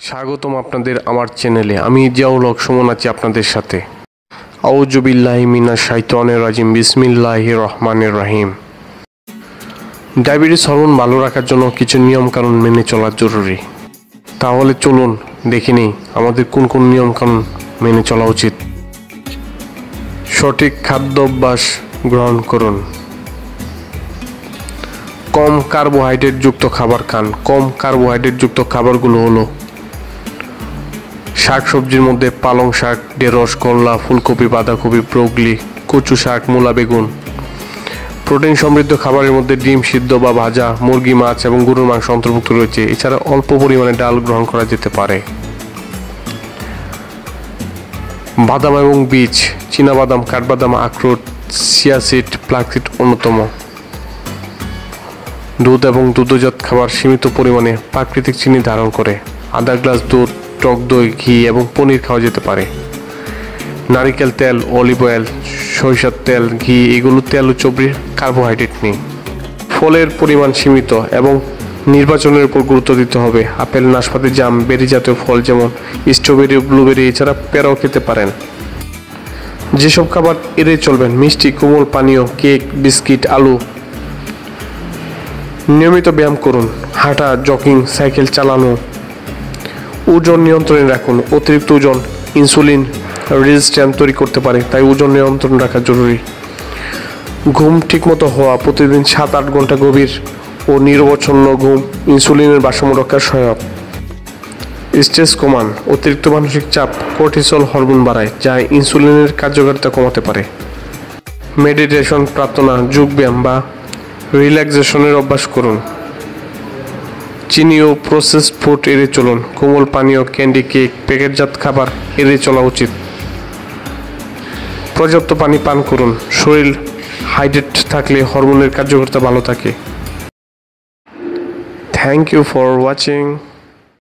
স্বাগতম আপনাদের আমার চ্যানেলে। আমি জিয়াউল হক সুমন আছি আপনাদের সাথে। আউযু বিল্লাহি মিনাশ শাইতানির রাজিম। বিসমিল্লাহির রহমানির রহিম। ডায়াবেটিস হরমোন ভালো রাখার জন্য কিছু নিয়মকানুন মেনে চলা জরুরি। তাহলে চলুন দেখে নিই আমাদের কোন কোন নিয়মকানুন মেনে চলা উচিত। সঠিক খাদ্যাভ্যাস গ্রহণ করুন। কম কার্বোহাইড্রেট যুক্ত খাবার খান। কম কার্বোহাইড্রেট যুক্ত খাবারগুলো হলো শাক সবজির মধ্যে পালং শাক, ঢেঁড়স, করলা, ফুলকপি, বাঁধাকপি, ব্রোকলি, কচু শাক, মূলা, বেগুন। প্রোটিন সমৃদ্ধ খাবারের মধ্যে ডিম সিদ্ধ বা ভাজা, মুরগি, মাছ এবং গরুর মাংস অন্তর্ভুক্ত রয়েছে। এছাড়া অল্প পরিমাণে ডাল গ্রহণ করা যেতে পারে। বাদাম এবং বীজ, চীনাবাদাম, কাঠবাদাম, আখরোট, চিয়া সিড, ফ্লাক্স অন্যতম। দুধ এবং দুগ্ধজাত খাবার সীমিত পরিমাণে প্রাকৃতিক চিনি ধারণ করে। আধা গ্লাস দুধ, টক দই, ঘি এবং পনির খাওয়া যেতে পারে। নারিকেল তেল, অলিভ অয়েল, সরিষার তেল, ঘি এগুলো তেল ও চর্বির কার্বোহাইড্রেট নেই। ফলের পরিমাণ সীমিত এবং নির্বাচনের উপর গুরুত্ব দিতে হবে। আপেল, নাশপাতি, জাম, বেরি জাতীয় ফল যেমন স্ট্রবেরি, ব্লুবেরি, এছাড়া পেঁড়াও খেতে পারেন। যেসব খাবার এড়িয়ে চলবেন: মিষ্টি, কোমল পানীয়, কেক, বিস্কিট, আলু। নিয়মিত ব্যায়াম করুন, হাঁটা, জগিং, সাইকেল চালানো। ওজন নিয়ন্ত্রণে রাখুন। অতিরিক্ত ওজন ইনসুলিন রেজিস্ট্যান্স তৈরি করতে পারে, তাই ওজন নিয়ন্ত্রণ রাখা জরুরি। ঘুম ঠিকমতো হওয়া, প্রতিদিন 7-8 ঘন্টা গভীর ও নিরবচ্ছন্ন ঘুম ইনসুলিনের ভারসাম্য রক্ষার সহায়ক। স্ট্রেস কমান। অতিরিক্ত মানসিক চাপ কর্টিসল হরমোন বাড়ায়, যা ইনসুলিনের কার্যকারিতা কমাতে পারে। মেডিটেশন, প্রার্থনা, যোগব্যায়াম বা রিল্যাক্সেশনের অভ্যাস করুন। চিনি ও প্রসেসড ফুড এড়িয়ে চলুন। কোমল পানীয়, ক্যান্ডি, কেক, প্যাকেটজাত খাবার এড়িয়ে চলা উচিত। পর্যাপ্ত পানি পান করুন। শরীর হাইড্রেট থাকলে হরমোনের কার্যকারিতা ভালো থাকে। Thank you for watching.